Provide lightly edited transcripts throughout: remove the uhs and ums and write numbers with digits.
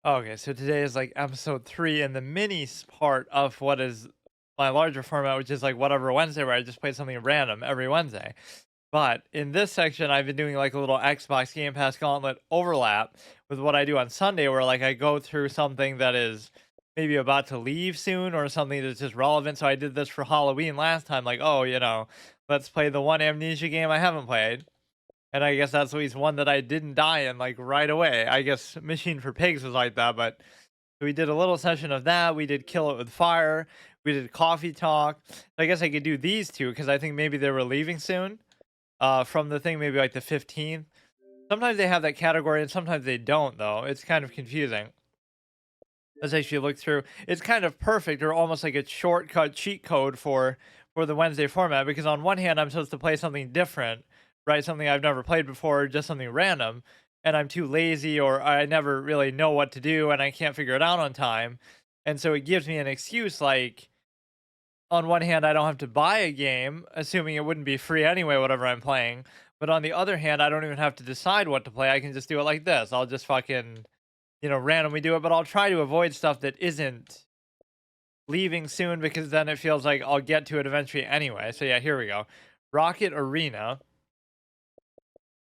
Okay, so today is like episode 3 in the part of what is my larger format, which is like whatever Wednesday, where I just play something random every Wednesday. But in this section, I've been doing like a little Xbox Game Pass Gauntlet overlap with what I do on Sunday, where like I go through something that is maybe about to leave soon or something that's just relevant. So I did this for Halloween last time, like, oh, let's play the one Amnesia game I haven't played. And I guess that's at least one that I didn't die in like right away. I guess Machine for Pigs was like that, but we did a little session of that. We did Kill It With Fire. We did Coffee Talk. I guess I could do these two because I think maybe they were leaving soon from the thing, maybe like the 15th. Sometimes they have that category and sometimes they don't, though. It's kind of confusing. Let's actually look through. It's kind of perfect or almost like a shortcut cheat code for the Wednesday format because on one hand, I'm supposed to play something different, right? Something I've never played before, just something random. And I'm too lazy or I never really know what to do and I can't figure it out on time. And so it gives me an excuse like, on one hand, I don't have to buy a game, assuming it wouldn't be free anyway, whatever I'm playing. But on the other hand, I don't even have to decide what to play. I can just do it like this. I'll just fucking, randomly do it. But I'll try to avoid stuff that isn't leaving soon because then it feels like I'll get to it eventually anyway. So yeah, here we go. Rocket Arena.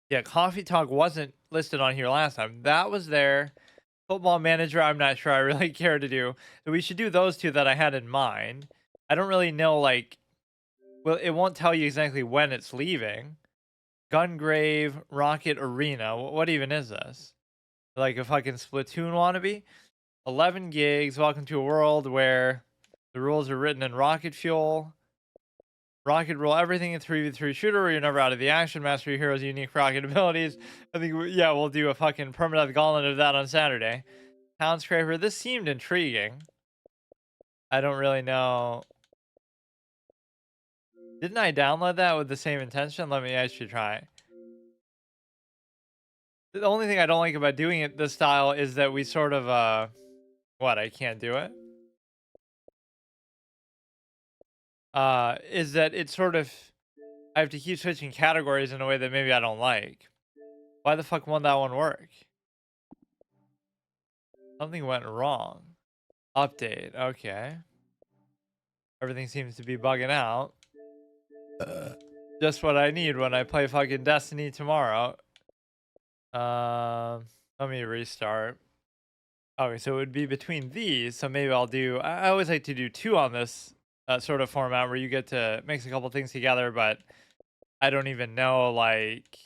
Yeah, Coffee Talk wasn't listed on here last time. That was there. Football Manager, I'm not sure I really care to do. So we should do those two that I had in mind. I don't really know, like, well, it won't tell you exactly when it's leaving. Gungrave, Rocket Arena. What even is this? Like a fucking Splatoon wannabe? 11 gigs. Welcome to a world where the rules are written in rocket fuel. Rocket rule everything in 3v3 shooter where you're never out of the action. Master your hero's unique rocket abilities. I think, yeah, we'll do a fucking permanent gauntlet of that on Saturday. Town Scraper. This seemed intriguing. I don't really know. Didn't I download that with the same intention? Let me actually try. The only thing I don't like about doing it this style is that we sort of, what, I can't do it? Is that it's sort of, I have to keep switching categories in a way that maybe I don't like. Why the fuck won't that one work? Something went wrong. Update, okay. Everything seems to be bugging out. Just what I need when I play fucking Destiny tomorrow. Let me restart. Okay, so it would be between these. So maybe I'll do. I always like to do two on this sort of format where you get to mix a couple things together, but I don't even know like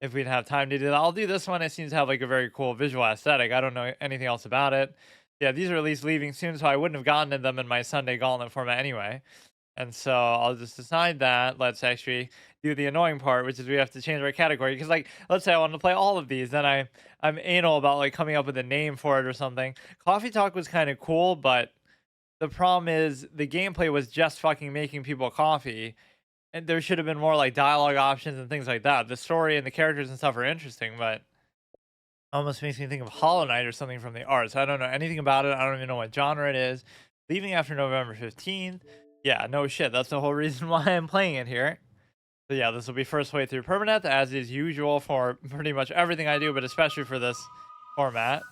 if we'd have time to do that. I'll do this one. It seems to have like a very cool visual aesthetic. I don't know anything else about it. Yeah, these are at least leaving soon, so I wouldn't have gotten to them in my Sunday Gauntlet format anyway. And so I'll just decide that. Let's actually do the annoying part, which is we have to change our category. Because, like, let's say I want to play all of these, then I'm anal about like coming up with a name for it or something. Coffee Talk was kind of cool, but the problem is the gameplay was just fucking making people coffee, and there should have been more like dialogue options and things like that. The story and the characters and stuff are interesting, but almost makes me think of Hollow Knight or something from the arts. I don't know anything about it. I don't even know what genre it is. Leaving after November 15th. Yeah, no shit. That's the whole reason why I'm playing it here. So yeah, this will be first way through permanent, as is usual for pretty much everything I do, but especially for this format.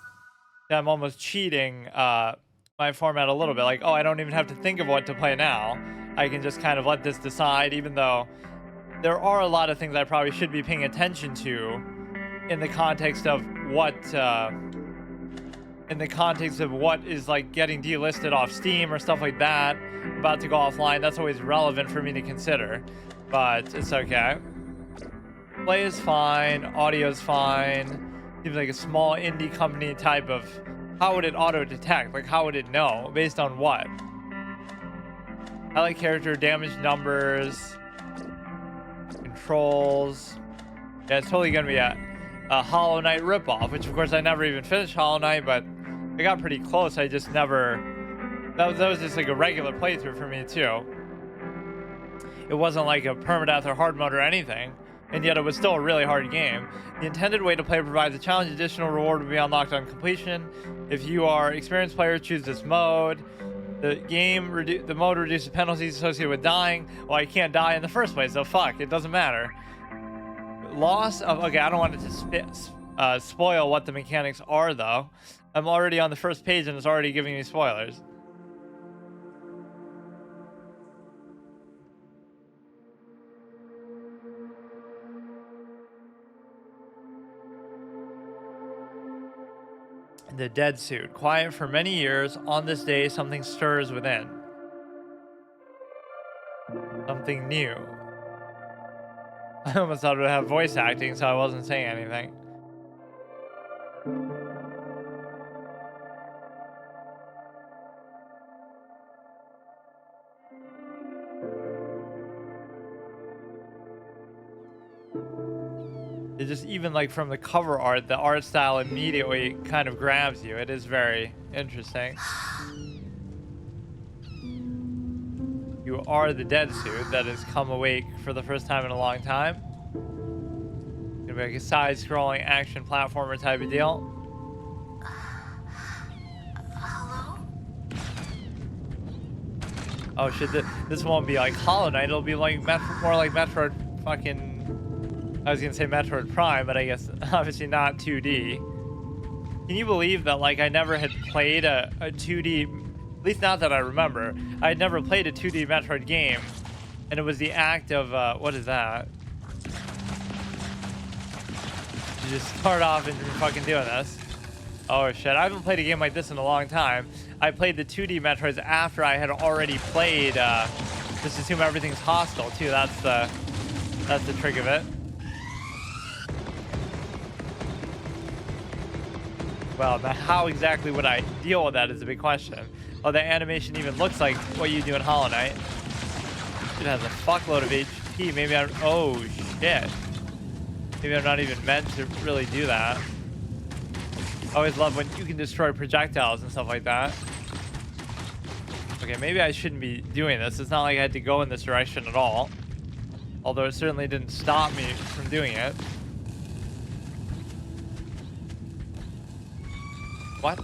Yeah, I'm almost cheating my format a little bit. Like, oh, I don't even have to think of what to play now. I can just kind of let this decide, even though there are a lot of things I probably should be paying attention to in the context of what is like getting delisted off Steam or stuff like that, about to go offline. That's always relevant for me to consider, but it's okay. Play is fine, audio is fine. Seems like a small indie company type of, how would it auto detect? Like, how would it know? Based on what? I like character damage numbers, controls. Yeah, it's totally gonna be a Hollow Knight ripoff, which of course I never even finished Hollow Knight, but I got pretty close. I just never. That was just like a regular playthrough for me too. It wasn't like a permadeath or hard mode or anything, and yet it was still a really hard game. The intended way to play provides a challenge. Additional reward will be unlocked on completion. If you are experienced player, choose this mode. The mode reduces penalties associated with dying. Well, I can't die in the first place, so fuck. It doesn't matter. Loss of, okay, I don't want it to spoil what the mechanics are, though. I'm already on the first page and it's already giving me spoilers. The dead suit. Quiet for many years. On this day, something stirs within. Something new. I almost thought it would have voice acting, so I wasn't saying anything. It just, even like from the cover art, the art style immediately kind of grabs you. It is very interesting. You are the dead suit that has come awake for the first time in a long time. Gonna be like a side-scrolling action platformer type of deal. Hello? Oh shit, this won't be like Hollow Knight. It'll be like more like Metroid fucking... I was gonna say Metroid Prime, but I guess obviously not 2D. Can you believe that, like, I never had played a 2D, at least not that I remember. I had never played a 2D Metroid game, and it was the act of, what is that? You just start off and you're fucking doing this. Oh shit, I haven't played a game like this in a long time. I played the 2D Metroids after I had already played, just assume everything's hostile too. That's the trick of it. Well, now how exactly would I deal with that is a big question. Oh, the animation even looks like what you do in Hollow Knight. It has a fuckload of HP. Maybe I'm... Oh, shit. Maybe I'm not even meant to really do that. I always love when you can destroy projectiles and stuff like that. Okay, maybe I shouldn't be doing this. It's not like I had to go in this direction at all. Although it certainly didn't stop me from doing it. What?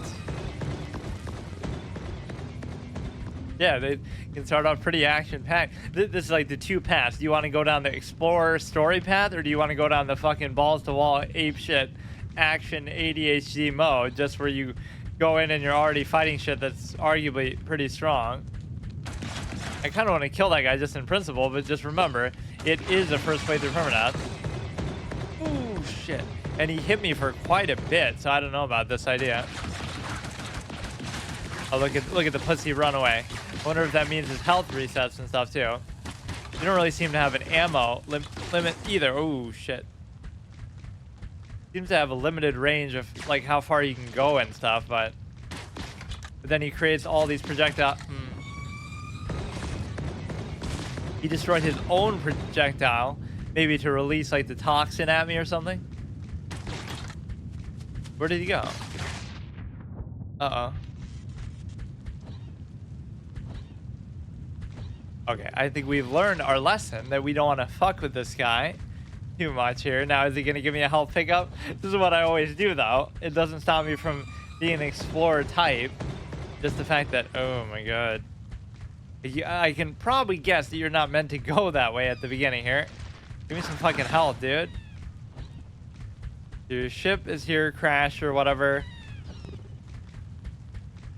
Yeah, they can start off pretty action-packed. This is like the two paths. Do you want to go down the explorer story path, or do you want to go down the fucking balls-to-wall apeshit action ADHD mode, just where you go in and you're already fighting shit that's arguably pretty strong? I kind of want to kill that guy just in principle, but just remember, it is a first playthrough permadeath. Ooh, shit. And he hit me for quite a bit, so I don't know about this idea. Oh, look at the pussy run away. I wonder if that means his health resets and stuff too. You don't really seem to have an ammo limit either. Oh shit. Seems to have a limited range of like how far you can go and stuff, but then he creates all these projectiles. He destroyed his own projectile, maybe to release like the toxin at me or something. Where did he go? Uh-oh. Okay, I think we've learned our lesson that we don't want to fuck with this guy too much here. Now, is he going to give me a health pickup? This is what I always do, though. It doesn't stop me from being an explorer type. Just the fact that, oh my god. I can probably guess that you're not meant to go that way at the beginning here. Give me some fucking health, dude. Your ship is here, crashed or whatever.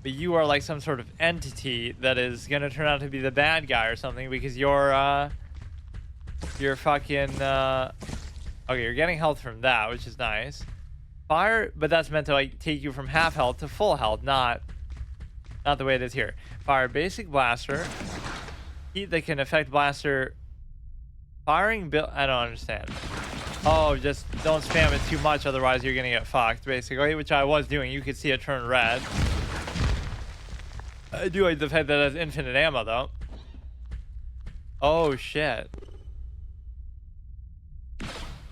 But you are like some sort of entity that is gonna turn out to be the bad guy or something, because you're fucking okay, you're getting health from that, which is nice. Fire, but that's meant to like take you from half health to full health, not the way it is here. Fire basic blaster. Heat that can affect blaster. Firing build, I don't understand. Oh, just don't spam it too much, otherwise you're gonna get fucked, basically, which I was doing. You could see it turn red. I do like the fact that it has infinite ammo, though. Oh, shit.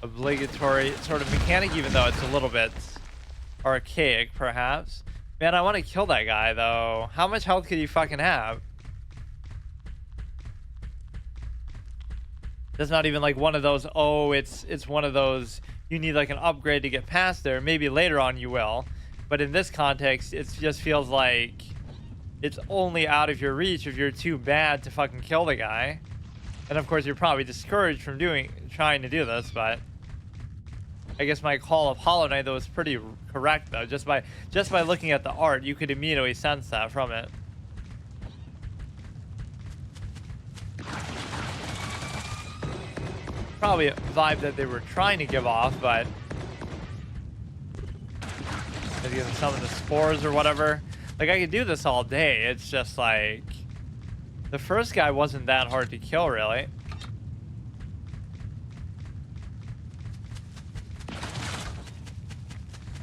Obligatory sort of mechanic, even though it's a little bit archaic, perhaps. Man, I want to kill that guy, though. How much health could you fucking have? That's not even like one of those, oh, it's one of those, you need like an upgrade to get past there. Maybe later on you will. But in this context, it just feels like it's only out of your reach if you're too bad to fucking kill the guy. And of course, you're probably discouraged from trying to do this, but I guess my call of Hollow Knight, though, was pretty correct, though. Just by looking at the art, you could immediately sense that from it. Probably a vibe that they were trying to give off, but maybe some of the spores or whatever. Like, I could do this all day. It's just like the first guy wasn't that hard to kill, really.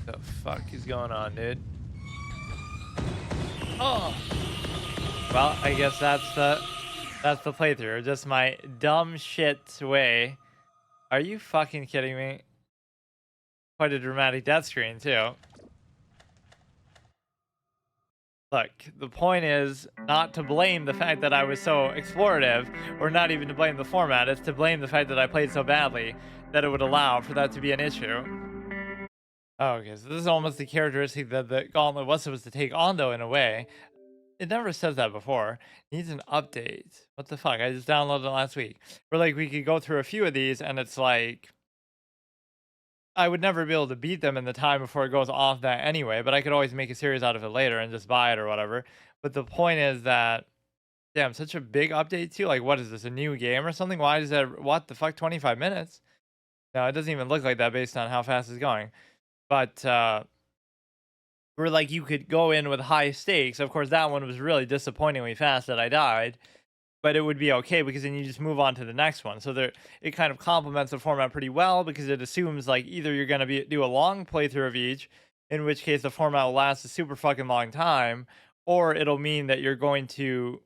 The fuck is going on, dude? Oh, well, I guess that's the playthrough. Just my dumb shit way. Are you fucking kidding me? Quite a dramatic death screen, too. Look, the point is not to blame the fact that I was so explorative, or not even to blame the format. It's to blame the fact that I played so badly that it would allow for that to be an issue. Oh, okay, so this is almost the characteristic that the gauntlet was supposed to take on, though, in a way. It never says that before. It needs an update. What the fuck? I just downloaded it last week. Where, like, we could go through a few of these, and it's like I would never be able to beat them in the time before it goes off that anyway, but I could always make a series out of it later and just buy it or whatever. But the point is that, damn, such a big update too. Like, what is this, a new game or something? Why is that, what the fuck, 25 minutes? No, it doesn't even look like that based on how fast it's going. But, where, like, you could go in with high stakes. Of course, that one was really disappointingly fast that I died. But it would be okay because then you just move on to the next one. So there, it kind of complements the format pretty well because it assumes like either you're going to do a long playthrough of each, in which case the format will last a super fucking long time, or it'll mean that you're going to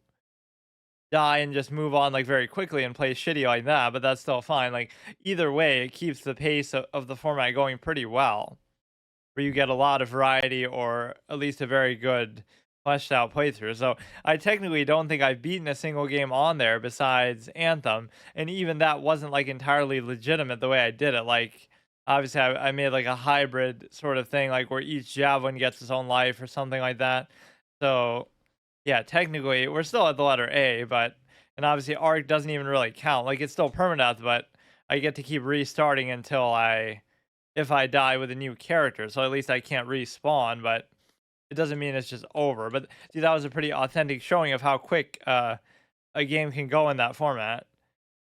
die and just move on like very quickly and play shitty like that. But that's still fine. Like either way, it keeps the pace of the format going pretty well, where you get a lot of variety or at least a very good fleshed out playthrough. So I technically don't think I've beaten a single game on there besides Anthem, and even that wasn't like entirely legitimate the way I did it. Like obviously I made like a hybrid sort of thing, like where each javelin gets its own life or something like that. So yeah, technically we're still at the letter A, but and obviously arc doesn't even really count. Like it's still permadeath, but I get to keep restarting until if I die with a new character. So at least I can't respawn, but it doesn't mean it's just over. But see, that was a pretty authentic showing of how quick a game can go in that format.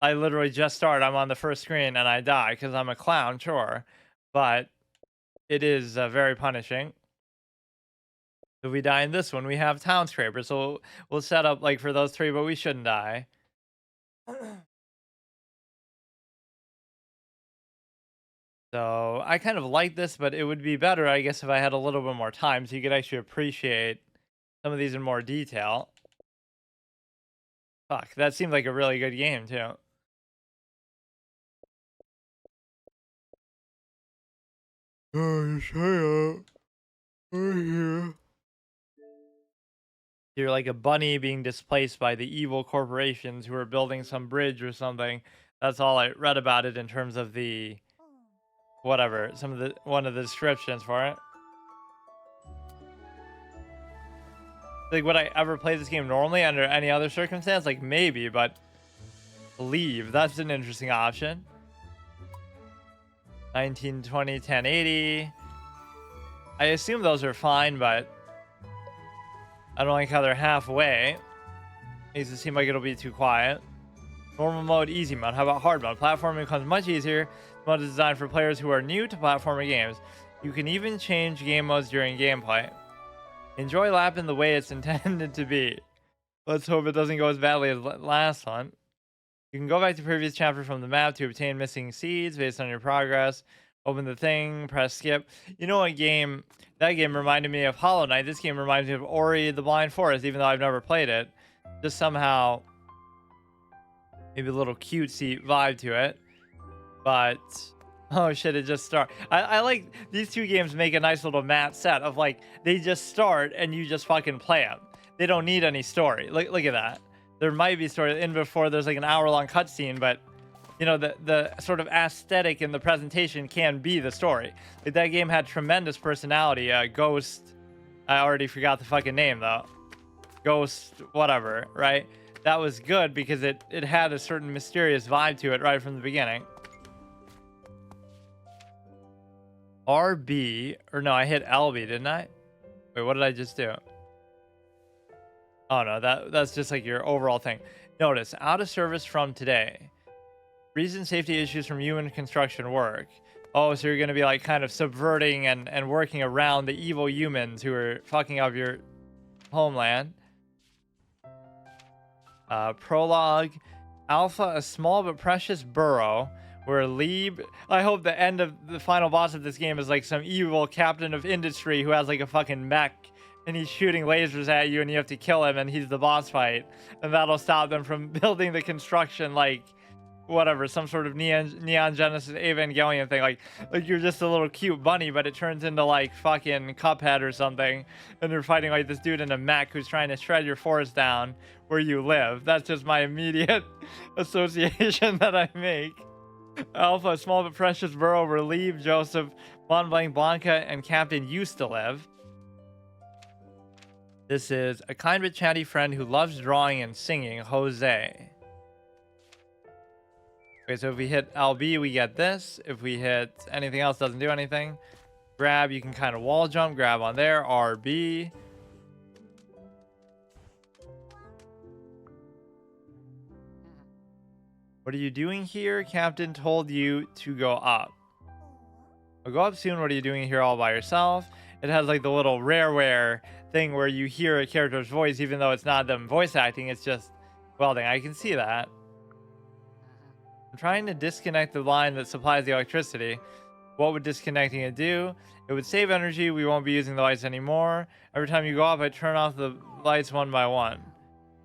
I literally just started. I'm on the first screen and I die because I'm a clown, sure. But it is very punishing. If we die in this one, we have Town Scraper. So we'll set up like for those three, but we shouldn't die. So I kind of like this, but it would be better, I guess, if I had a little bit more time so you could actually appreciate some of these in more detail. Fuck, that seemed like a really good game, too. Oh, shut up. I'm here. You're like a bunny being displaced by the evil corporations who are building some bridge or something. That's all I read about it in terms of the whatever, one of the descriptions for it. Like, would I ever play this game normally under any other circumstance? Like, maybe, but leave. That's an interesting option. 1920, 1080. I assume those are fine, but I don't like how they're halfway. Makes it seem like it'll be too quiet. Normal mode, easy mode. How about hard mode? Platforming becomes much easier. This mode is designed for players who are new to platforming games. You can even change game modes during gameplay. Enjoy lapping the way it's intended to be. Let's hope it doesn't go as badly as last one. You can go back to previous chapter from the map to obtain missing seeds based on your progress. Open the thing, press skip. You know what game? That game reminded me of Hollow Knight. This game reminds me of Ori the Blind Forest, even though I've never played it. Just somehow, maybe a little cutesy vibe to it. But oh shit, it just started. I like these two games make a nice little mat set of like they just start and you just fucking play them. They don't need any story. Look at that. There might be story in before there's like an hour-long cutscene, but you know the sort of aesthetic in the presentation can be the story. Like that game had tremendous personality. Ghost, I already forgot the fucking name though. Ghost, whatever, right? That was good because it had a certain mysterious vibe to it right from the beginning. RB, or no, I hit LB, didn't I? Wait, what did I just do? Oh no, that's just like your overall thing. Notice, out of service from today. Reason safety issues from human construction work. Oh, so you're going to be like kind of subverting and working around the evil humans who are fucking up your homeland. Prologue. Alpha, a small but precious burrow where Lieb... I hope the end of the final boss of this game is like some evil captain of industry who has like a fucking mech and he's shooting lasers at you and you have to kill him and he's the boss fight. And that'll stop them from building the construction like... whatever, some sort of Neon Genesis Evangelion thing, like you're just a little cute bunny, but it turns into like fucking Cuphead or something, and you're fighting like this dude in a mech who's trying to shred your forest down where you live. That's just my immediate association that I make. Alpha, a small but precious burrow where Lieb, Joseph, Montblanc, Blanca, and Captain used to live. This is a kind but chatty friend who loves drawing and singing, Jose. Okay, so if we hit LB, we get this. If we hit anything else, doesn't do anything. Grab, you can kind of wall jump. Grab on there. RB. What are you doing here? Captain told you to go up. I'll go up soon. What are you doing here all by yourself? It has like the little rareware thing where you hear a character's voice, even though it's not them voice acting. It's just welding. I can see that. I'm trying to disconnect the line that supplies the electricity. What would disconnecting it do? It would save energy. We won't be using the lights anymore. Every time you go up, I turn off the lights one by one.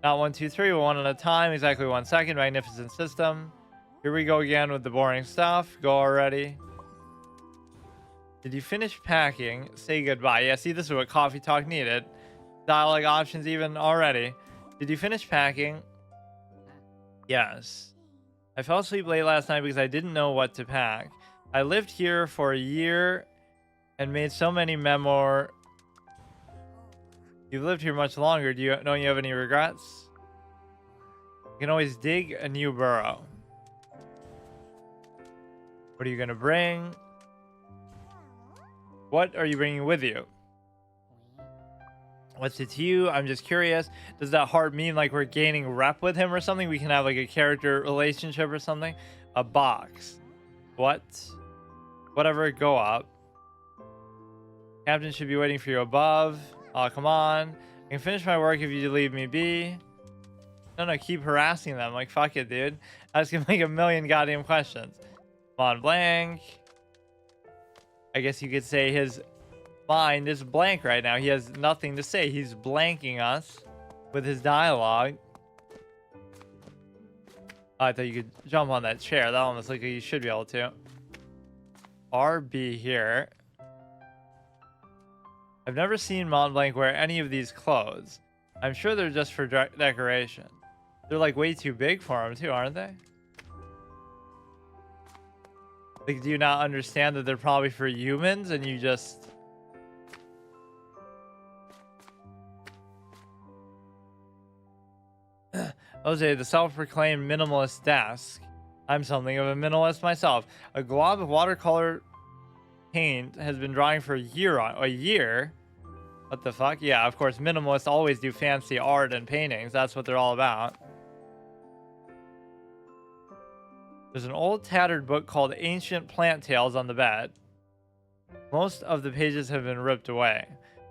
Not 1, 2, 3, but one at a time. Exactly 1 second. Magnificent system. Here we go again with the boring stuff. Go already. Did you finish packing? Say goodbye. Yeah, see, this is what Coffee Talk needed. Dialogue options even already. Did you finish packing? Yes. I fell asleep late last night because I didn't know what to pack. I lived here for a year and made so many memoirs. You've lived here much longer. Don't you have any regrets? You can always dig a new burrow. What are you going to bring? What are you bringing with you? What's it to you? I'm just curious. Does that heart mean like we're gaining rep with him or something? We can have like a character relationship or something? A box. What? Whatever, go up. Captain should be waiting for you above. Oh, come on. I can finish my work if you leave me be. No, keep harassing them. Like, fuck it, dude. Ask him like a million goddamn questions. Mont Blanc. I guess you could say his mind is blank right now. He has nothing to say. He's blanking us with his dialogue. Oh, I thought you could jump on that chair. That almost looks like you should be able to. RB here. I've never seen Mont Blanc wear any of these clothes. I'm sure they're just for decoration. They're like way too big for him too, aren't they? Like, do you not understand that they're probably for humans and you just... Jose, the self-proclaimed minimalist desk. I'm something of a minimalist myself. A glob of watercolor paint has been drying for a year. What the fuck? Yeah, of course, minimalists always do fancy art and paintings. That's what they're all about. There's an old tattered book called Ancient Plant Tales on the bed. Most of the pages have been ripped away.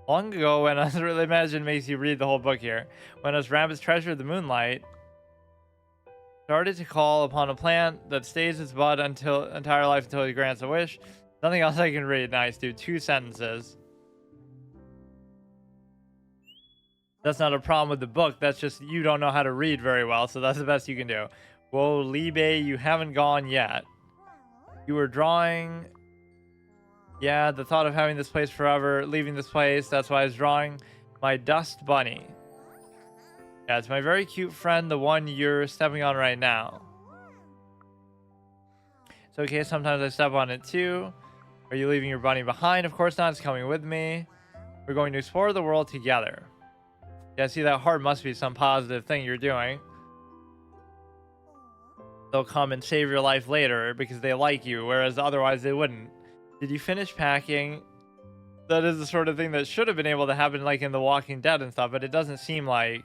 Long ago, when us really imagine makes you read the whole book here. When us rabbits treasured the moonlight, started to call upon a plant that stays its bud until entire life until he grants a wish. Nothing else I can read. Nice, dude. 2 sentences. That's not a problem with the book. That's just you don't know how to read very well, so that's the best you can do. Whoa, Libe, you haven't gone yet. You were drawing. Yeah, the thought of having this place forever, leaving this place, that's why I was drawing my dust bunny. Yeah, it's my very cute friend, the one you're stepping on right now. It's okay, sometimes I step on it too. Are you leaving your bunny behind? Of course not, it's coming with me. We're going to explore the world together. Yeah, see, that heart must be some positive thing you're doing. They'll come and save your life later because they like you, whereas otherwise they wouldn't. Did you finish packing? That is the sort of thing that should have been able to happen like in The Walking Dead and stuff, but it doesn't seem like,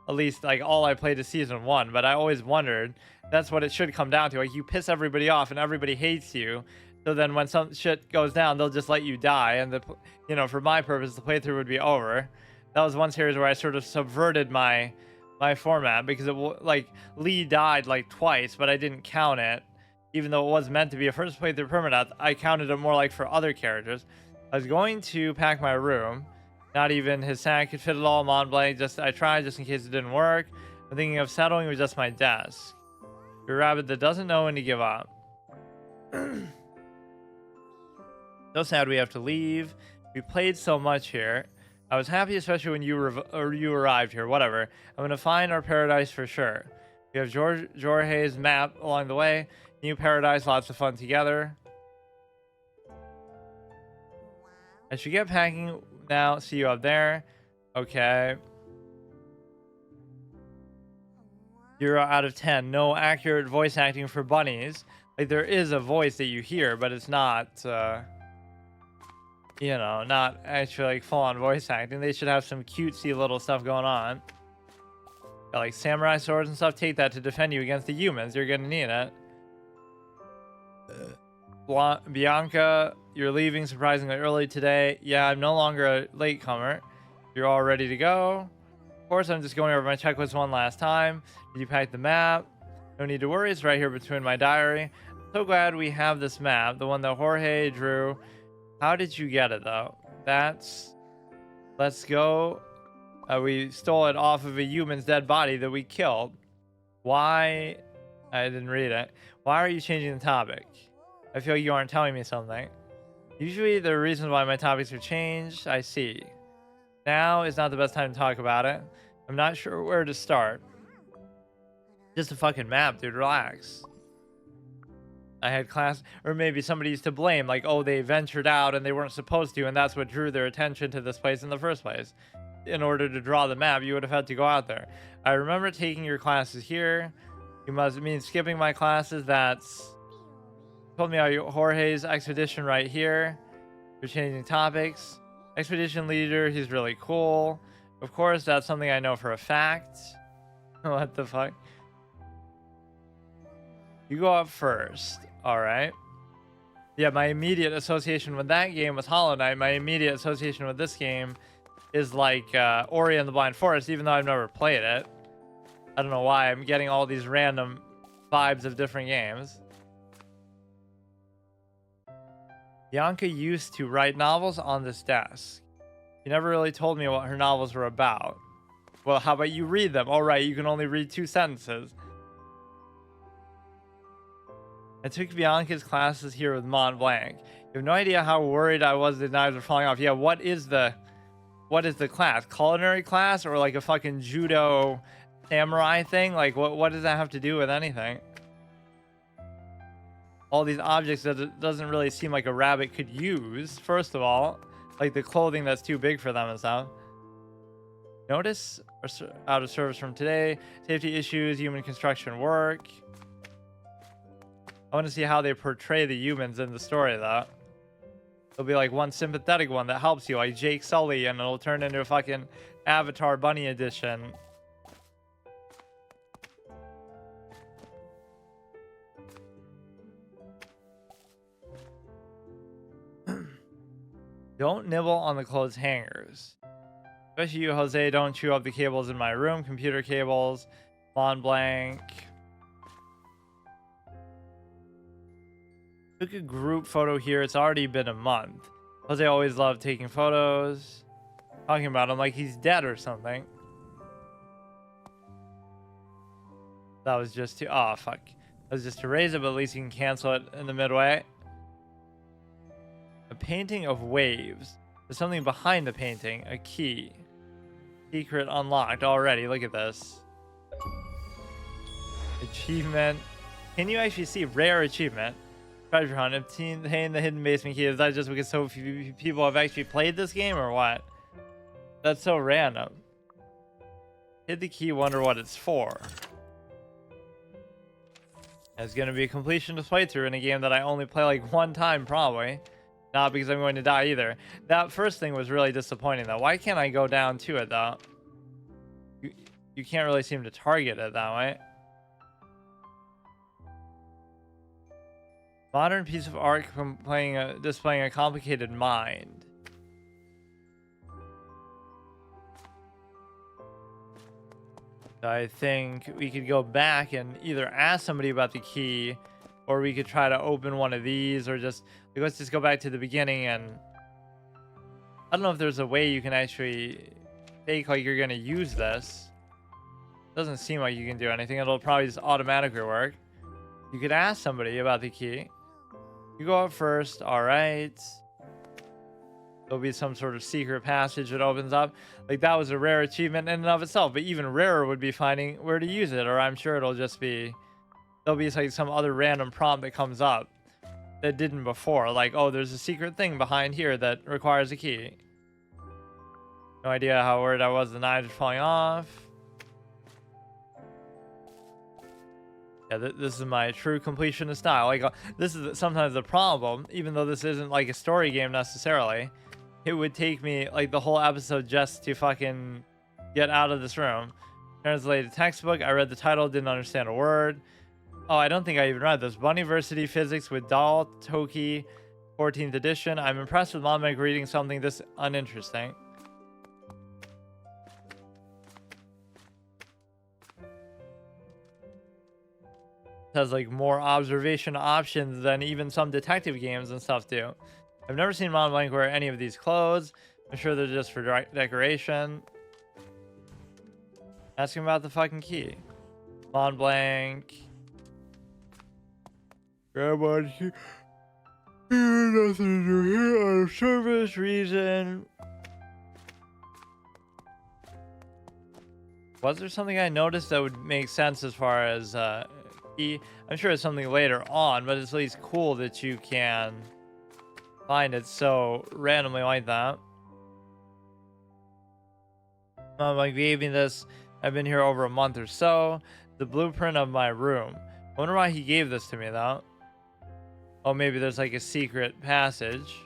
at least like all I played is season 1, but I always wondered, that's what it should come down to. Like, you piss everybody off and everybody hates you. So then when some shit goes down, they'll just let you die. And for my purpose, the playthrough would be over. That was one series where I sort of subverted my format, because like Lee died like twice, but I didn't count it. Even though it was meant to be a first playthrough permadeath, I counted it more like for other characters. I was going to pack my room. Not even his sack could fit it all. Mont Blanc. I tried just in case it didn't work. I'm thinking of settling with just my desk. You're a rabbit that doesn't know when to give up. So sad we have to leave. We played so much here. I was happy, especially when you arrived here. Whatever. I'm gonna find our paradise for sure. We have Jorge's map along the way. New paradise, lots of fun together. I should get packing now. See you up there. Okay. 0 out of 10. No accurate voice acting for bunnies. Like, there is a voice that you hear, but it's not, not actually like full-on voice acting. They should have some cutesy little stuff going on. Got like samurai swords and stuff. Take that to defend you against the humans. You're gonna need it. Bianca, you're leaving surprisingly early today. Yeah, I'm no longer a latecomer. You're all ready to go. Of course, I'm just going over my checklist one last time. Did you pack the map? No need to worry. It's right here between my diary. I'm so glad we have this map, the one that Jorge drew. How did you get it, though? Let's go. We stole it off of a human's dead body that we killed. Why? I didn't read it. Why are you changing the topic? I feel you aren't telling me something. Usually there are reasons why my topics are changed. I see. Now is not the best time to talk about it. I'm not sure where to start. Just a fucking map, dude. Relax. I had class, or maybe somebody's to blame. Like, oh, they ventured out and they weren't supposed to, and that's what drew their attention to this place in the first place. In order to draw the map, you would have had to go out there. I remember taking your classes here. You must mean skipping my classes. That's... Told me about Jorge's expedition right here. You're changing topics. Expedition leader, he's really cool. Of course, that's something I know for a fact. What the fuck? You go up first. Alright. Yeah, my immediate association with that game was Hollow Knight. My immediate association with this game is like Ori and the Blind Forest, even though I've never played it. I don't know why I'm getting all these random vibes of different games. Bianca used to write novels on this desk. You never really told me what her novels were about. Well, how about you read them? All right, you can only read 2 sentences. I took Bianca's classes here with Mont Blanc. You have no idea how worried I was the knives were falling off. Yeah, what is the class? Culinary class or like a fucking judo samurai thing? Like, what does that have to do with anything? All these objects that it doesn't really seem like a rabbit could use, first of all. Like the clothing that's too big for them and stuff. Notice out of service from today. Safety issues, human construction work. I want to see how they portray the humans in the story, though. There'll be like one sympathetic one that helps you, like Jake Sully, and it'll turn into a fucking Avatar Bunny edition. Don't nibble on the clothes hangers. Especially you, Jose. Don't chew up the cables in my room. Computer cables. Mont Blanc. Took a group photo here. It's already been a month. Jose always loved taking photos. Talking about him like he's dead or something. That was just to... Oh, fuck. That was just to raise it, but at least you can cancel it in the midway. A painting of waves. There's something behind the painting. A key. Secret unlocked already. Look at this. Achievement. Can you actually see rare achievement? Treasure hunt. Obtain the hidden basement key. Is that just because so few people have actually played this game or what? That's so random. Hit the key. Wonder what it's for. It's going to be a completion to play through in a game that I only play like one time probably. Not because I'm going to die either. That first thing was really disappointing though. Why can't I go down to it though? You, you can't really seem to target it that way. Modern piece of art displaying a complicated mind. So I think we could go back and either ask somebody about the key, or we could try to open one of these, or just like, let's just go back to the beginning. And I don't know if there's a way you can actually fake like you're gonna use this. Doesn't seem like you can do anything. It'll probably just automatically work. You could ask somebody about the key. You go up first. All right. There'll be some sort of secret passage that opens up. Like, that was a rare achievement in and of itself. But even rarer would be finding where to use it. Or I'm sure it'll just be... There'll be like some other random prompt that comes up that didn't before. Like, oh, there's a secret thing behind here that requires a key. No idea how worried I was the knives are falling off. Yeah, this is my true completionist style. Like, this is sometimes the problem, even though this isn't like a story game necessarily. It would take me like the whole episode just to fucking get out of this room. Translated textbook. I read the title, didn't understand a word. Oh, I don't think I even read this. Bunnyversity Physics with Dal Toki, 14th edition. I'm impressed with Mom Meg reading something this uninteresting. Has like more observation options than even some detective games and stuff do. I've never seen Mont Blanc wear any of these clothes. I'm sure they're just for decoration. Ask him about the fucking key. Mont Blanc. Grandma, nothing to do here out of service reason. Was there something I noticed that would make sense as far as key? I'm sure it's something later on, but it's at least cool that you can find it so randomly like that. Like, gave me this. I've been here over a month or so. The blueprint of my room. I wonder why he gave this to me though. Oh, maybe there's like a secret passage,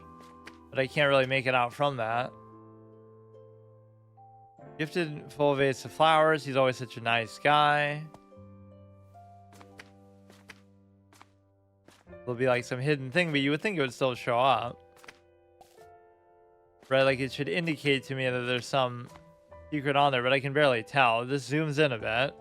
but I can't really make it out from that. Gifted full vase of flowers. He's always such a nice guy. There'll be like some hidden thing, but you would think it would still show up. Right, like it should indicate to me that there's some secret on there, but I can barely tell. This zooms in a bit.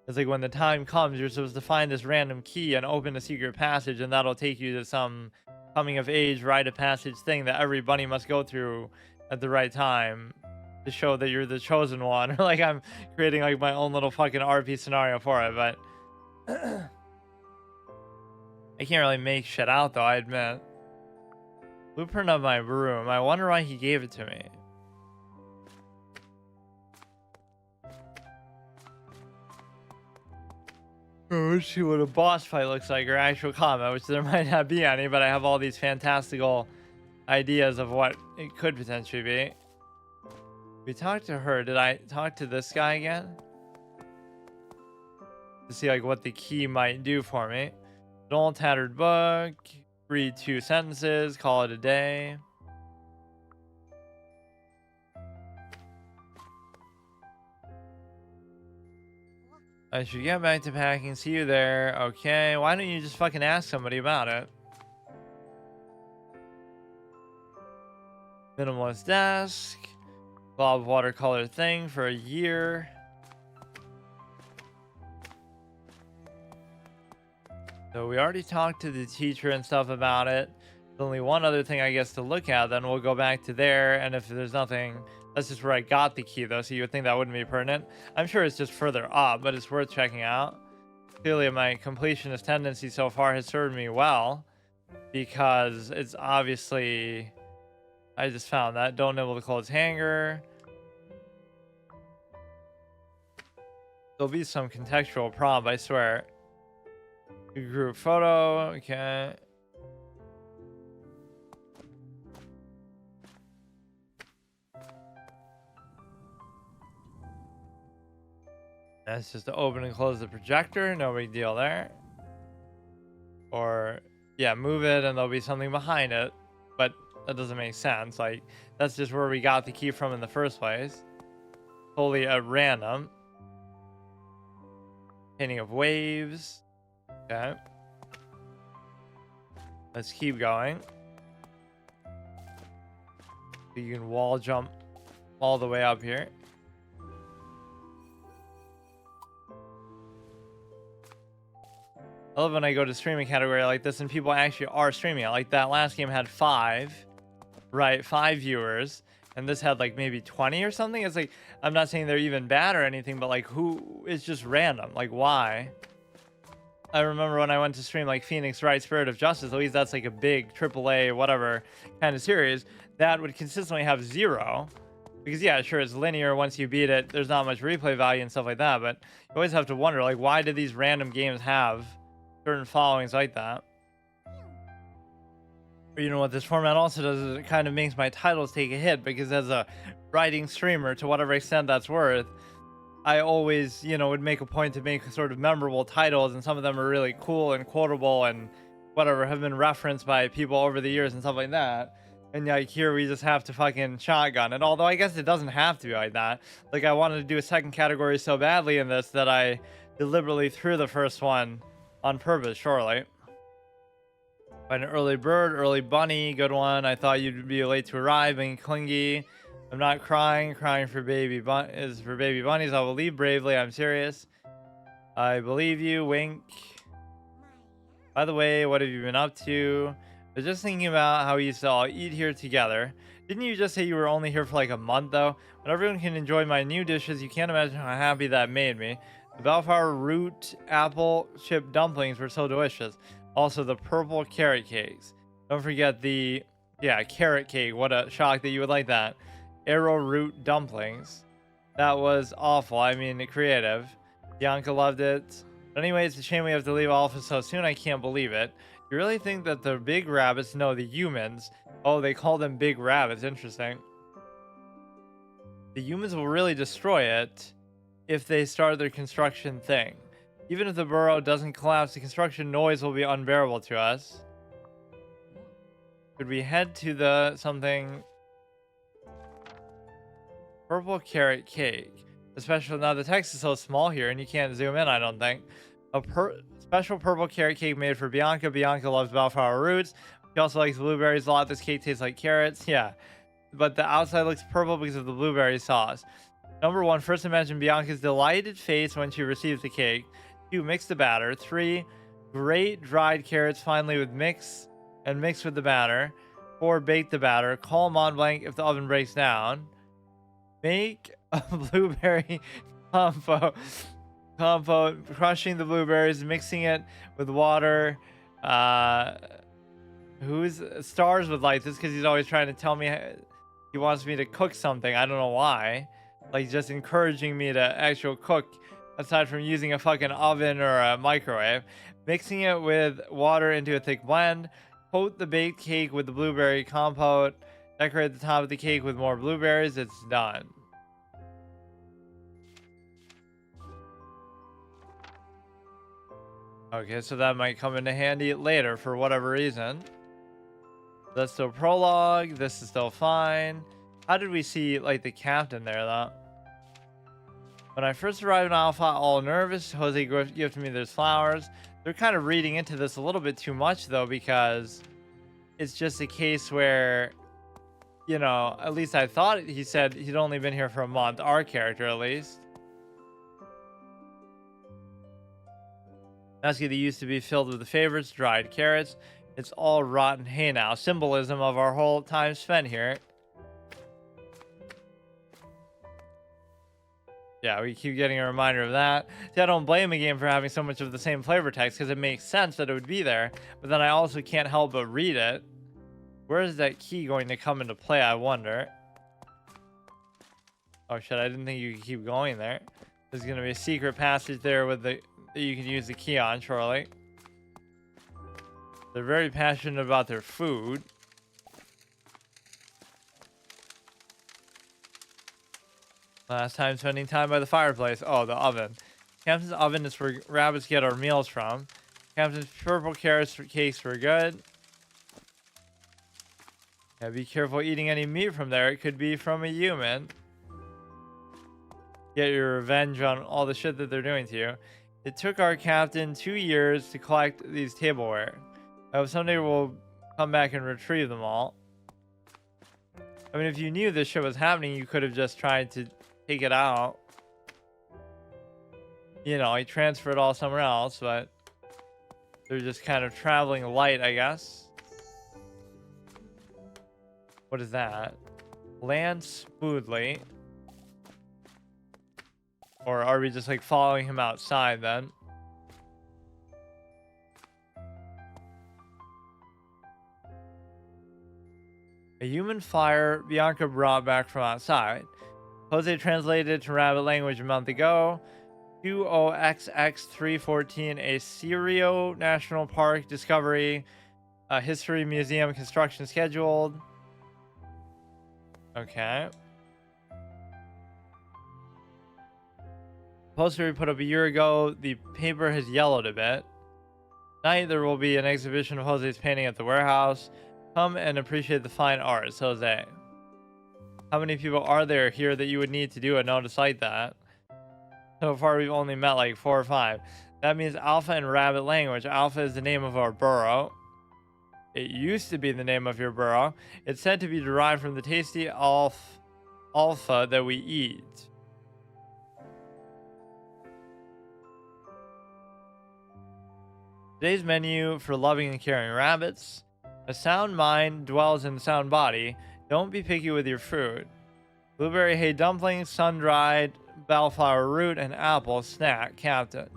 It's like when the time comes, you're supposed to find this random key and open a secret passage, and that'll take you to some coming of age rite of passage thing that every bunny must go through at the right time to show that you're the chosen one. Or like I'm creating like my own little fucking RP scenario for it, but I can't really make shit out though, I admit. Blueprint of my room. I wonder why he gave it to me. Oh, let's see what a boss fight looks like, or actual combat, which there might not be any, but I have all these fantastical ideas of what it could potentially be. We talked to her. Did I talk to this guy again? To see like what the key might do for me. An old tattered book. Read 2 sentences. Call it a day. I should get back to packing. See you there. Okay. Why don't you just fucking ask somebody about it? Minimalist desk. Blob watercolor thing for a year. So we already talked to the teacher and stuff about it. There's only one other thing I guess to look at. Then we'll go back to there. And if there's nothing, that's just where I got the key though. So you would think that wouldn't be pertinent. I'm sure it's just further up, but it's worth checking out. Clearly my completionist tendency so far has served me well, because it's obviously... I just found that. Don't nibble the clothes hanger. There'll be some contextual prompt, I swear. Group photo. Okay. That's just to open and close the projector. No big deal there. Or, yeah, move it and there'll be something behind it. But that doesn't make sense. Like, that's just where we got the key from in the first place. Totally at random. Painting of waves. Okay. Let's keep going. You can wall jump all the way up here. I love when I go to streaming category like this and people actually are streaming it. Like that last game had 5, right? 5 viewers. And this had like maybe 20 or something. It's like, I'm not saying they're even bad or anything, but like who, it's just random. Like why? I remember when I went to stream like Phoenix Wright Spirit of Justice, at least that's like a big AAA whatever kind of series, that would consistently have 0. Because yeah, sure, it's linear. Once you beat it, there's not much replay value and stuff like that. But you always have to wonder, like, why did these random games have certain followings like that? But you know what this format also does is it kind of makes my titles take a hit, because as a writing streamer, to whatever extent that's worth, I always, you know, would make a point to make sort of memorable titles, and some of them are really cool and quotable and whatever, have been referenced by people over the years and stuff like that. And like here we just have to fucking shotgun it. Although I guess it doesn't have to be like that. Like I wanted to do a second category so badly in this that I deliberately threw the first one on purpose, surely. An early bird, early bunny, good one. I thought you'd be late to arrive, being clingy. I'm not crying. Crying for baby is for baby bunnies. I will leave bravely. I'm serious. I believe you. Wink. By the way, what have you been up to? I was just thinking about how we used to all eat here together. Didn't you just say you were only here for like a month though? When everyone can enjoy my new dishes, you can't imagine how happy that made me. The Bellflower root apple chip dumplings were so delicious. Also the purple carrot cakes. Don't forget the, yeah, carrot cake. What a shock that you would like that. Arrowroot dumplings. That was awful. I mean, creative. Bianca loved it. But anyway, it's a shame we have to leave office so soon. I can't believe it. You really think that the big rabbits, no, the humans. Oh, they call them big rabbits. Interesting. The humans will really destroy it if they start their construction thing. Even if the burrow doesn't collapse, the construction noise will be unbearable to us. Could we head to the something? Purple carrot cake. Especially now the text is so small here and you can't zoom in, I don't think. A special purple carrot cake made for Bianca. Bianca loves bellflower roots. She also likes blueberries a lot. This cake tastes like carrots. Yeah. But the outside looks purple because of the blueberry sauce. Number 1, first imagine Bianca's delighted face when she receives the cake. 2, mix the batter. 3, grate dried carrots finely with mix with the batter. 4, bake the batter. Call Mont Blanc if the oven breaks down. Make a blueberry compote, crushing the blueberries, mixing it with water. Who's Stars would like this because he's always trying to tell me he wants me to cook something. I don't know why. Like just encouraging me to actually cook aside from using a fucking oven or a microwave. Mixing it with water into a thick blend. Coat the baked cake with the blueberry compote. Decorate the top of the cake with more blueberries. It's done. Okay, so that might come into handy later for whatever reason. That's still prologue. This is still fine. How did we see, like, the captain there, though? When I first arrived in Alpha, all nervous, Jose gifted me those flowers. They're kind of reading into this a little bit too much, though, because it's just a case where, you know, at least I thought he said he'd only been here for a month. Our character, at least. Basket that used to be filled with the favorites, dried carrots. It's all rotten hay now. Symbolism of our whole time spent here. Yeah, we keep getting a reminder of that. See, I don't blame a game for having so much of the same flavor text because it makes sense that it would be there. But then I also can't help but read it. Where is that key going to come into play, I wonder? Oh shit, I didn't think you could keep going there. There's going to be a secret passage there with the that you can use the key on, surely. They're very passionate about their food. Last time spending time by the fireplace. Oh, the oven. Captain's oven is where rabbits get our meals from. Captain's purple carrots for cakes were good. Yeah, be careful eating any meat from there. It could be from a human. Get your revenge on all the shit that they're doing to you. It took our captain 2 years to collect these tableware. I hope someday we'll come back and retrieve them all. I mean, if you knew this shit was happening, you could have just tried to take it out. You know, he transferred it all somewhere else, but they're just kind of traveling light, I guess. What is that? Land smoothly. Or are we just like following him outside then? A human flyer Bianca brought back from outside. Jose translated to rabbit language a month ago. 20XX314, a Serio National Park discovery. History Museum construction scheduled. Okay. Poster we put up a year ago. The paper has yellowed a bit. Tonight there will be an exhibition of Jose's painting at the warehouse. Come and appreciate the fine arts, Jose. How many people are there here that you would need to do a notice like that? So far we've only met like 4 or 5. That means Alpha in rabbit language. Alpha is the name of our burrow. It used to be the name of your burrow. It's said to be derived from the tasty alpha that we eat. Today's menu for loving and caring rabbits. A sound mind dwells in a sound body. Don't be picky with your food. Blueberry hay dumplings, sun-dried, bellflower root, and apple snack, Captain.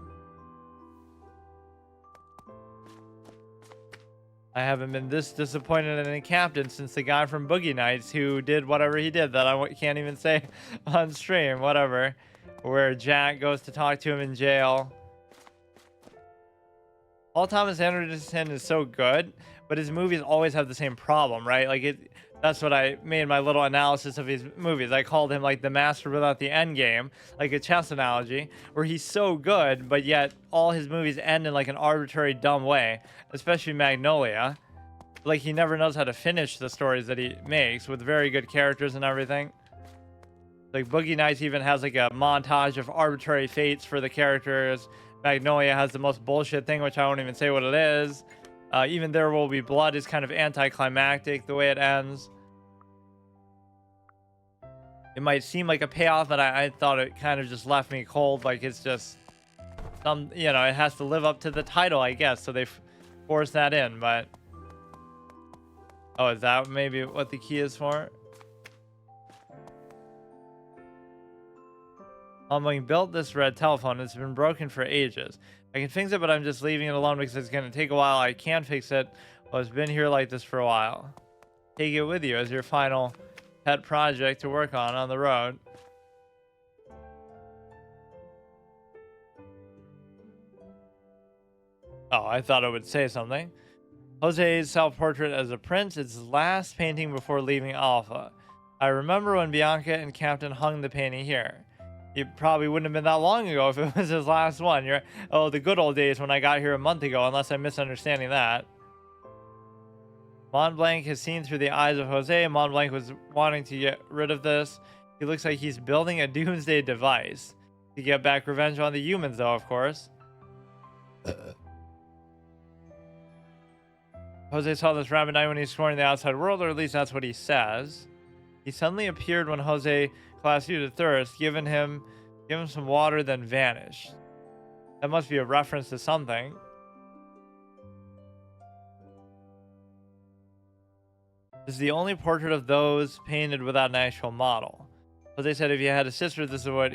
I haven't been this disappointed in a captain since the guy from Boogie Nights who did whatever he did that I can't even say on stream, whatever. Where Jack goes to talk to him in jail. Paul Thomas Anderson is so good, but his movies always have the same problem, right? Like that's what I made my little analysis of his movies. I called him like the master without the end game, like a chess analogy, where he's so good, but yet all his movies end in like an arbitrary, dumb way, especially Magnolia. Like he never knows how to finish the stories that he makes with very good characters and everything. Like Boogie Nights even has like a montage of arbitrary fates for the characters. Magnolia has the most bullshit thing, which I won't even say what it is. Even There Will Be Blood is kind of anticlimactic the way it ends. It might seem like a payoff, but I thought it kind of just left me cold. Like it's just some, you know, it has to live up to the title, I guess. So they force that in, but oh, is that maybe what the key is for? When built this red telephone, it's been broken for ages. I can fix it, but I'm just leaving it alone because it's going to take a while. I can't fix it. Well, it's been here like this for a while. Take it with you as your final pet project to work on the road. Oh, I thought it would say something. Jose's self-portrait as a prince, its last painting before leaving Alpha. I remember when Bianca and Captain hung the painting here. It probably wouldn't have been that long ago if it was his last one. Oh, the good old days when I got here a month ago, unless I'm misunderstanding that. Montblanc has seen through the eyes of Jose. Montblanc was wanting to get rid of this. He looks like he's building a doomsday device. To get back revenge on the humans, though, of course. Jose saw this rabbit night when he was exploring the outside world, or at least that's what he says. He suddenly appeared when Jose classed you to thirst, give him some water, then vanished. That must be a reference to something. This is the only portrait of those painted without an actual model. Jose said if he had a sister, this is what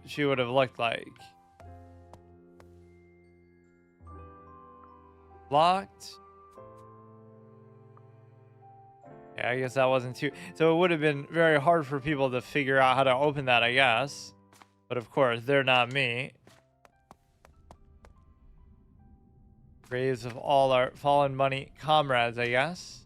she would have looked like. Locked. Yeah, I guess that wasn't too... So it would have been very hard for people to figure out how to open that, I guess. But of course, they're not me. Graves of all our fallen money comrades, I guess.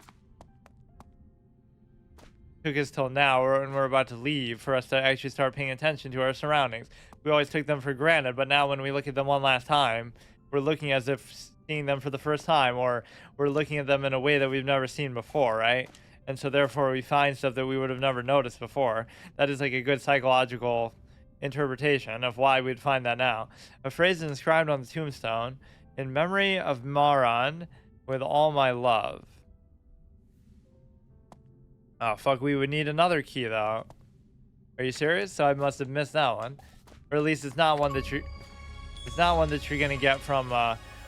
Took us till now, and we're about to leave for us to actually start paying attention to our surroundings. We always took them for granted, but now when we look at them one last time, we're looking as if seeing them for the first time, or we're looking at them in a way that we've never seen before, right? And so therefore we find stuff that we would have never noticed before. That is like a good psychological interpretation of why we'd find that now. A phrase is inscribed on the tombstone: in memory of Maran, with all my love. Oh fuck, we would need another key though. Are you serious? So I must have missed that one. Or at least it's not one that you're gonna get from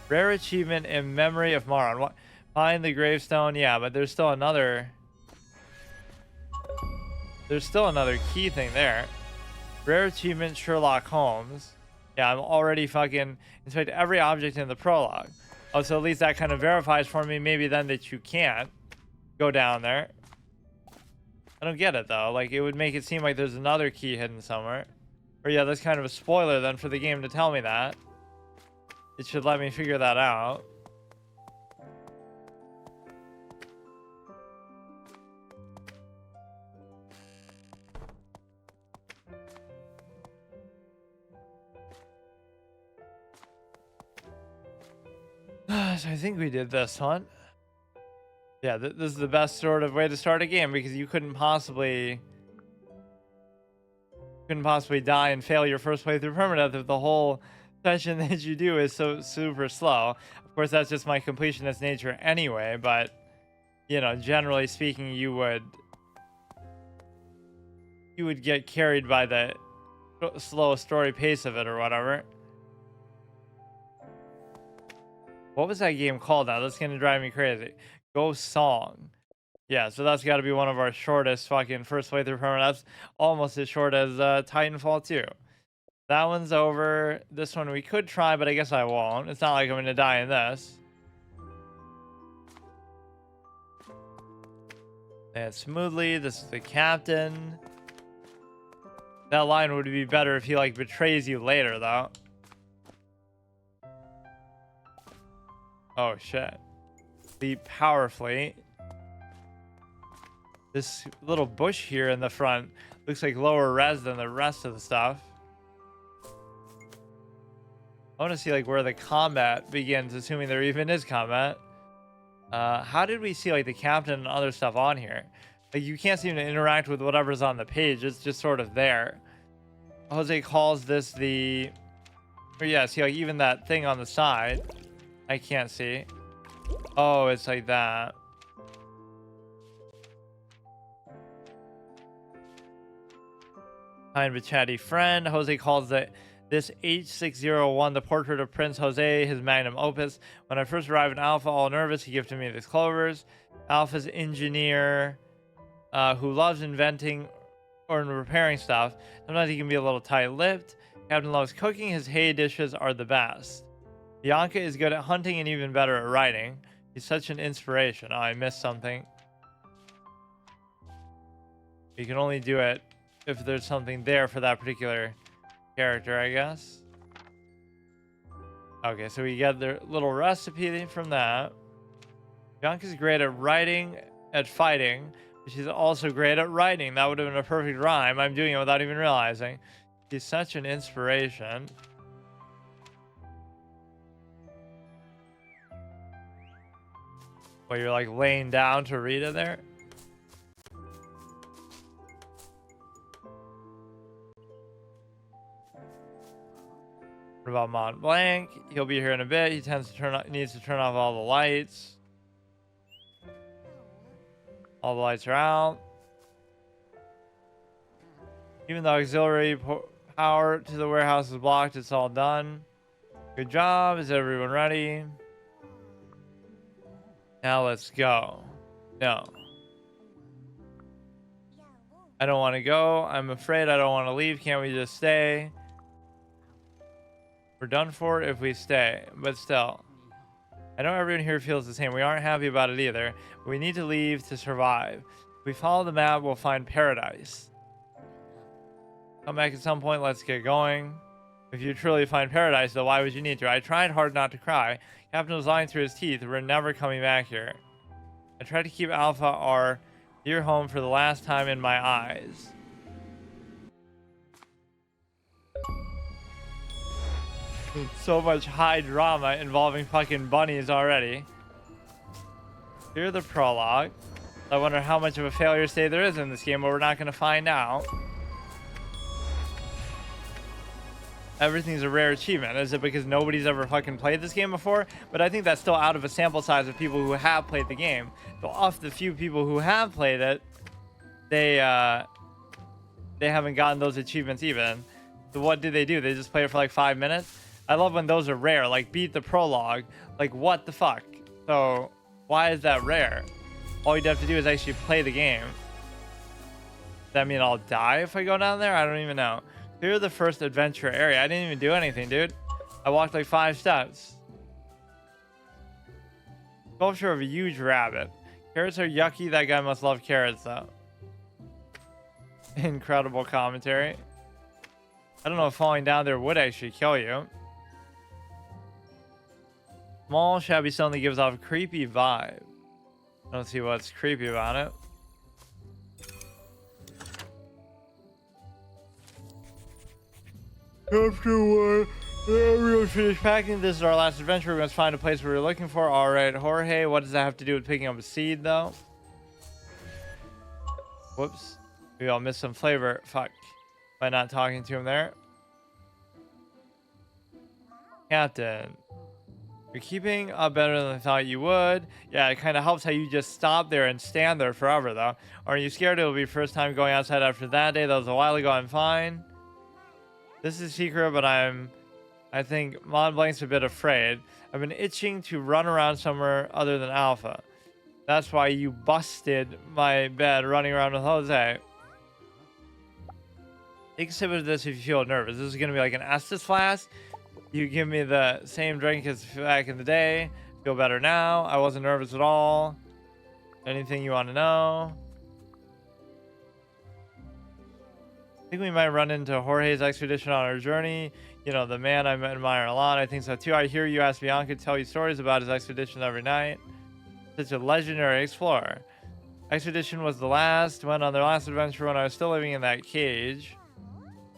rare achievement in memory of Maran. What, find the gravestone, yeah, but there's still another key thing there. Rare achievement Sherlock Holmes. Yeah, I'm already fucking inspect every object in the prologue. Oh, so at least that kind of verifies for me maybe then that you can't go down there. I don't get it though. Like, it would make it seem like there's another key hidden somewhere. Or yeah, that's kind of a spoiler then for the game to tell me that. It should let me figure that out. So I think we did this one. Yeah, this is the best sort of way to start a game, because you couldn't possibly die and fail your first playthrough permadeath if the whole session that you do is so super slow. Of course, that's just my completionist nature anyway, but you know, generally speaking, you would get carried by the slow story pace of it or whatever. What was that game called now? That's gonna drive me crazy. Ghost Song. Yeah, so that's got to be one of our shortest fucking first playthrough permadeaths. That's almost as short as Titanfall 2. That one's over. This one we could try, but I guess I won't. It's not like I'm gonna die in this. And smoothly, this is the captain. That line would be better if he like betrays you later, though. Oh shit. Leap powerfully. This little bush here in the front looks like lower res than the rest of the stuff. I want to see like where the combat begins, assuming there even is combat. How did we see like the captain and other stuff on here? Like, you can't seem to interact with whatever's on the page. It's just sort of there. Jose calls this the... Or yeah, see like even that thing on the side. I can't see. Oh, it's like that. Kind of a chatty friend. Jose calls this H601 the portrait of Prince Jose, his magnum opus. When I first arrived in Alpha, all nervous, he gifted me these clovers. Alpha's engineer who loves inventing or repairing stuff. Sometimes he can be a little tight-lipped. Captain loves cooking. His hay dishes are the best. Bianca is good at hunting and even better at writing. He's such an inspiration. Oh, I missed something. You can only do it if there's something there for that particular character, I guess. Okay, so we get the little recipe from that. Bianca's great at writing, at fighting, but she's also great at writing. That would have been a perfect rhyme. I'm doing it without even realizing. She's such an inspiration. Well, you're like laying down to read it there? What about Mont Blanc? He'll be here in a bit. He needs to turn off all the lights. All the lights are out. Even though auxiliary power to the warehouse is blocked, it's all done. Good job. Is everyone ready? Now let's go. No. I don't want to go. I'm afraid I don't want to leave. Can't we just stay? We're done for if we stay, but still. I know everyone here feels the same. We aren't happy about it either. But we need to leave to survive. If we follow the map, we'll find paradise. Come back at some point. Let's get going. If you truly find paradise, though, why would you need to? I tried hard not to cry. Captain was lying through his teeth. We're never coming back here. I tried to keep Alpha our dear home for the last time in my eyes. So much high drama involving fucking bunnies already. Here's the prologue. I wonder how much of a failure state there is in this game, but we're not going to find out. Everything's a rare achievement. Is it because nobody's ever fucking played this game before? But I think that's still out of a sample size of people who have played the game. So off the few people who have played it, they haven't gotten those achievements even. So what do? They just play it for like 5 minutes? I love when those are rare, like beat the prologue. Like, what the fuck? So why is that rare? All you'd have to do is actually play the game. Does that mean I'll die if I go down there? I don't even know. Clear the first adventure area. I didn't even do anything, dude. I walked like 5 steps. Sculpture of a huge rabbit. Carrots are yucky. That guy must love carrots, though. Incredible commentary. I don't know if falling down there would actually kill you. Small, shabby stone that gives off a creepy vibe. I don't see what's creepy about it. After we finish packing, this is our last adventure. We must find a place we're looking for. All right, Jorge. What does that have to do with picking up a seed, though? Whoops. Maybe I'll miss some flavor. Fuck. By not talking to him there. Captain. You're keeping up better than I thought you would. Yeah, it kind of helps how you just stop there and stand there forever, though. Are you scared it'll be first time going outside after that day? That was a while ago. I'm fine. This is secret, but I think Mont Blanc's a bit afraid. I've been itching to run around somewhere other than Alpha. That's why you busted my bed running around with Jose. Take a sip of this if you feel nervous. This is going to be like an Estus flask. You give me the same drink as back in the day. Feel better now. I wasn't nervous at all. Anything you want to know? I think we might run into Jorge's expedition on our journey. You know, the man I admire a lot. I think so too. I hear you ask Bianca to tell you stories about his expedition every night. Such a legendary explorer. Expedition was the last. Went on their last adventure when I was still living in that cage.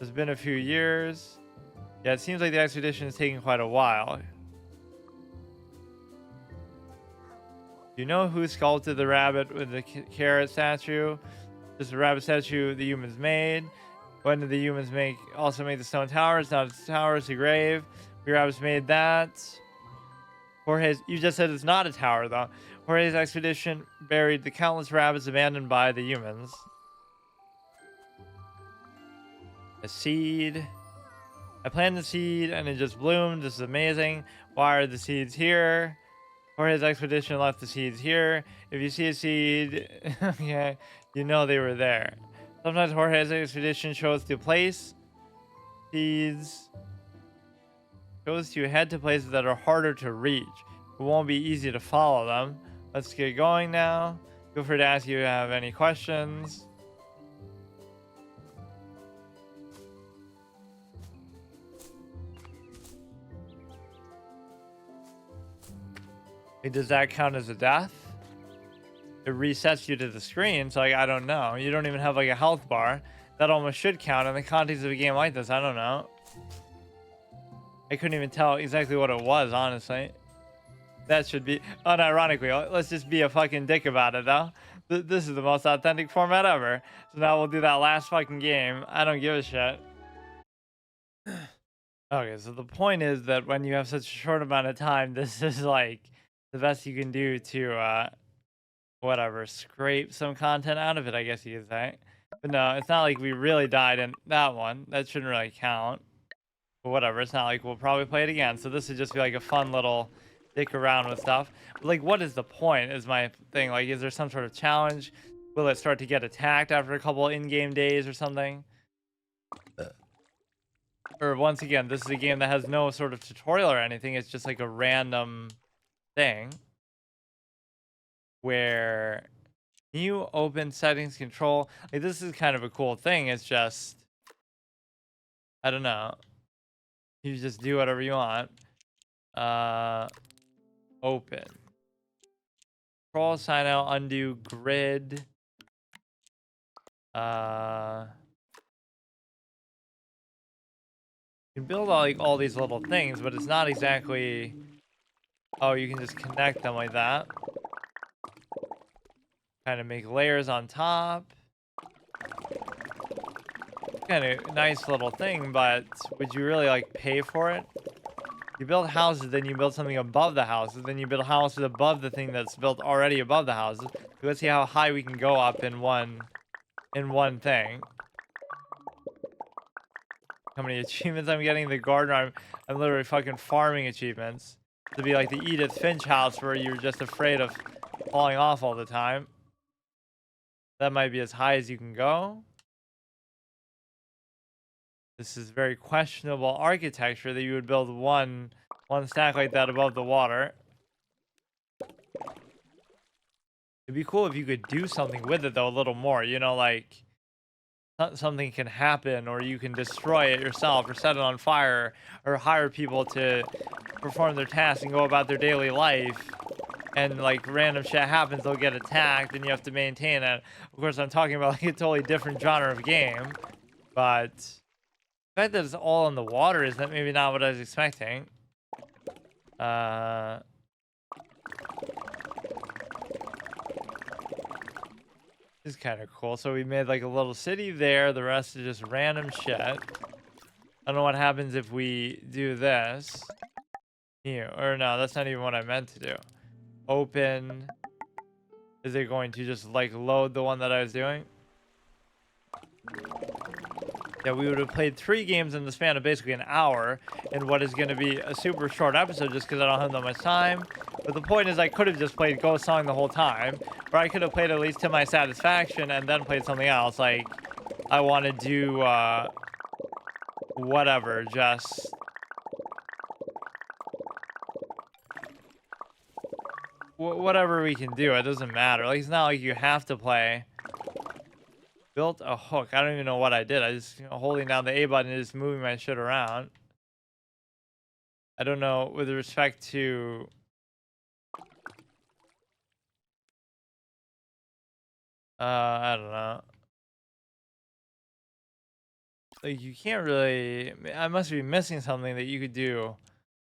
It's been a few years. Yeah, it seems like the expedition is taking quite a while. Do you know who sculpted the rabbit with the carrot statue? Just a rabbit statue the humans made. When did the humans also make the stone towers? Not a tower, it's a grave. The rabbits made that. Jorge's, you just said it's not a tower, though. Jorge's expedition buried the countless rabbits abandoned by the humans. A seed. I planted the seed and it just bloomed. This is amazing. Why are the seeds here? Jorge's expedition left the seeds here. If you see a seed, yeah, you know they were there. Sometimes Jorge's expedition shows the place. Seeds shows you head to places that are harder to reach. It won't be easy to follow them. Let's get going now. Feel free to ask if you have any questions. Does that count as a death? It resets you to the screen, so like, I don't know. You don't even have like a health bar. That almost should count in the context of a game like this. I don't know. I couldn't even tell exactly what it was, honestly. That should be, unironically, let's just be a fucking dick about it, though. This is the most authentic format ever. So now we'll do that last fucking game. I don't give a shit. Okay, so the point is that when you have such a short amount of time, this is like the best you can do to, whatever, scrape some content out of it, I guess you could say. But no, it's not like we really died in that one. That shouldn't really count. But whatever, it's not like we'll probably play it again. So this would just be like a fun little dick around with stuff. But like, what is the point is my thing. Like, is there some sort of challenge? Will it start to get attacked after a couple in-game days or something? Or once again, this is a game that has no sort of tutorial or anything. It's just like a random thing where new open settings control. Like, this is kind of a cool thing. It's just, I don't know. You just do whatever you want. Open. Control, sign out, undo, grid. You can build all these little things, but it's not exactly. Oh, you can just connect them like that. Kind of make layers on top. Kind of nice little thing, but would you really like pay for it? You build houses, then you build something above the houses, then you build houses above the thing that's built already above the houses. Let's see how high we can go up in one thing. How many achievements I'm getting? The gardener, I'm literally fucking farming achievements to be like the Edith Finch house where you're just afraid of falling off all the time. That might be as high as you can go. This is very questionable architecture that you would build one stack like that above the water. It'd be cool if you could do something with it though, a little more, you know, like something can happen, or you can destroy it yourself, or set it on fire, or hire people to perform their tasks and go about their daily life, and like random shit happens, they'll get attacked and you have to maintain it. Of course, I'm talking about like a totally different genre of game, but the fact that it's all in the water is that maybe not what I was expecting. This is kind of cool. So we made like a little city there. The rest is just random shit. I don't know what happens if we do this. Here, or no, that's not even what I meant to do. Open. Is it going to just like load the one that I was doing? Yeah, we would have played 3 games in the span of basically an hour in what is going to be a super short episode just because I don't have that much time. But the point is I could have just played Ghost Song the whole time, or I could have played at least to my satisfaction and then played something else. Like, I want to do, whatever, just... whatever we can do, it doesn't matter. Like, it's not like you have to play. Built a hook. I don't even know what I did. I just, holding down the A button and just moving my shit around. I don't know with respect to... I don't know. Like, you can't really... I must be missing something that you could do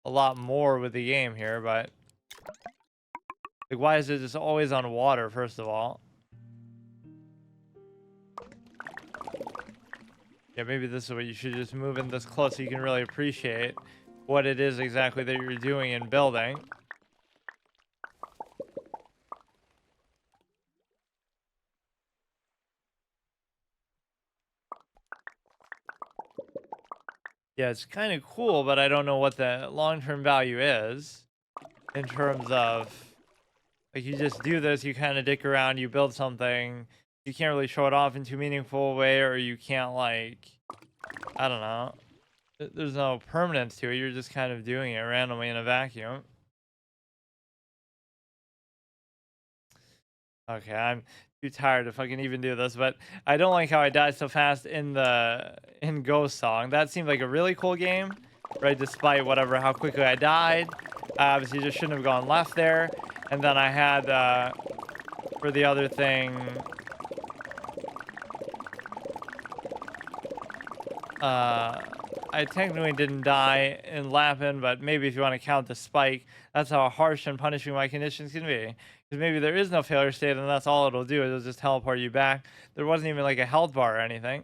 a lot more with the game here, but... Like, why is it just always on water, first of all? Yeah, maybe this is what you should just move in this close so you can really appreciate what it is exactly that you're doing and building. Yeah, it's kind of cool, but I don't know what the long-term value is in terms of, like, you just do this, you kind of dick around, you build something, you can't really show it off in too meaningful way, or you can't, like, I don't know. There's no permanence to it. You're just kind of doing it randomly in a vacuum. Okay, I'm too tired to fucking even do this, but I don't like how I died so fast in Ghost Song. That seemed like a really cool game, right? Despite whatever, how quickly I died. Obviously, just shouldn't have gone left there. And then I had for the other thing, I technically didn't die in Lapin, but maybe if you want to count the spike, that's how harsh and punishing my conditions can be. Because maybe there is no failure state, and that's all it'll do. It'll just teleport you back. There wasn't even like a health bar or anything.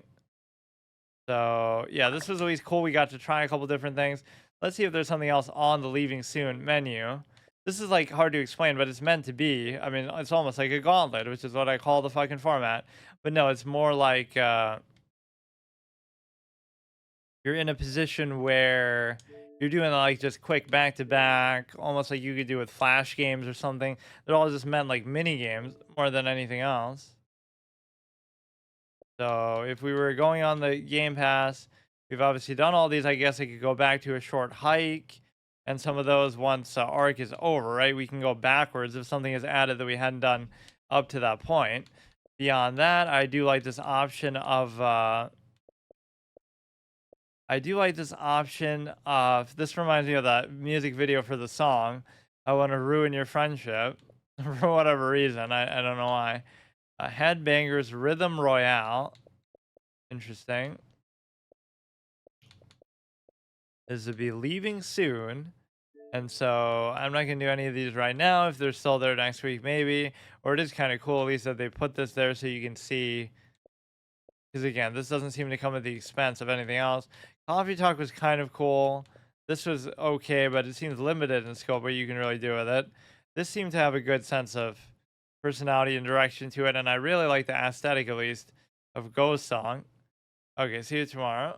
So yeah, this was always cool. We got to try a couple different things. Let's see if there's something else on the leaving soon menu. This is like hard to explain, but it's meant to be. I mean, it's almost like a gauntlet, which is what I call the fucking format. But no, it's more like you're in a position where you're doing like just quick back to back, almost like you could do with flash games or something. They're all just meant like mini games more than anything else. So if we were going on the Game Pass, we've obviously done all these. I guess I could go back to a short hike, and some of those once arc is over, right? We can go backwards if something is added that we hadn't done up to that point. Beyond that, I do like this option of this reminds me of that music video for the song. I want to ruin your friendship for whatever reason. I don't know why. Headbangers Rhythm Royale. Interesting. is to be leaving soon. And so I'm not gonna do any of these right now. If they're still there next week, maybe. Or it is kind of cool at least that they put this there so you can see. Because again, this doesn't seem to come at the expense of anything else. Coffee Talk was kind of cool. This was okay, but it seems limited in scope what you can really do with it. This seemed to have a good sense of personality and direction to it, and I really like the aesthetic at least of Ghost Song. Okay, see you tomorrow.